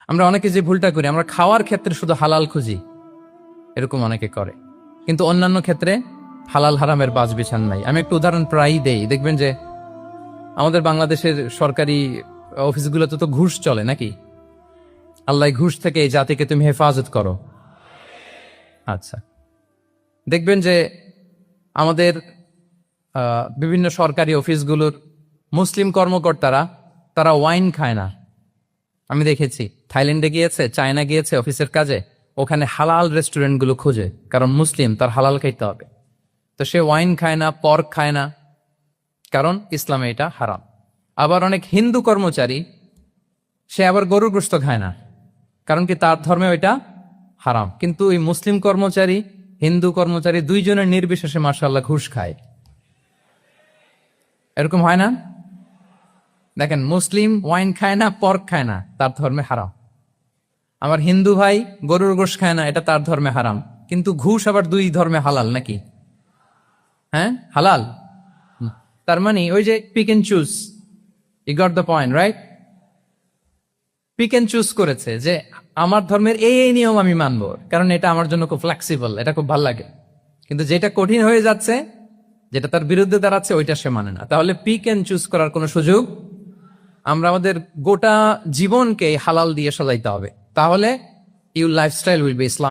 আমরা অনেকে যে ভুলটা করি, আমরা খাওয়ার ক্ষেত্রে শুধু হালাল খুঁজি, এরকম অনেকে করে, কিন্তু অন্যান্য ক্ষেত্রে হালাল হারামের বাজ বিছান নাই। আমি একটু উদাহরণ প্রায়ই দেই, দেখবেন যে আমাদের বাংলাদেশের সরকারি অফিসগুলোতে তো ঘুষ চলে নাকি? আল্লাহ ঘুষ থেকে এই জাতিকে তুমি হেফাজত করো। আচ্ছা, দেখবেন যে আমাদের বিভিন্ন সরকারি অফিসগুলোর মুসলিম কর্মকর্তারা তারা ওয়াইন খায় না। আমি দেখেছি থাইল্যান্ডে গিয়েছে, চায়না গিয়েছে অফিসের কাজে, ওখানে হালাল রেস্টুরেন্টগুলো খুঁজে, কারণ মুসলিম, তার হালাল খাইতে হবে। তো সে ওয়াইন খায় না, পর্ক খায় না, কারণ ইসলামে এটা হারাম। আবার অনেক হিন্দু কর্মচারী, সে আবার গরুর গোশত খায় না, কারণ কি তার ধর্মে ওইটা হারাম। কিন্তু এই মুসলিম কর্মচারী, হিন্দু কর্মচারী দুইজনের নির্বিশেষে মাশাআল্লাহ ঘুষ খায়। এরকম হয় না? দেখেন, মুসলিম ওয়াইন খায় না, পর্ক খায় না, তার ধর্মে হারাম। আমার হিন্দু ভাই গরুর গোশ খায় না, এটা তার ধর্মে হারাম। কিন্তু ঘুষ আবার দুই ধর্মে হালাল নাকি? হ্যাঁ, হালাল। তার মানে ওই যে pick and choose, you got the point, right? Pick and choose করেছে যে আমার ধর্মের এই এই নিয়ম আমি মানবো, কারণ এটা আমার জন্য খুব ফ্লেক্সিবল, এটা খুব ভালো লাগে। কিন্তু যেটা কঠিন হয়ে যাচ্ছে, যেটা তার বিরুদ্ধে দাঁড়াচ্ছে, ওইটা সে মানে না। তাহলে পিক এন্ড চুজ করার কোনো সুযোগ, আমরা আমাদের গোটা জীবনকে হালাল দিয়ে সাজাইতে হবে, তাহলে your lifestyle will be Islam.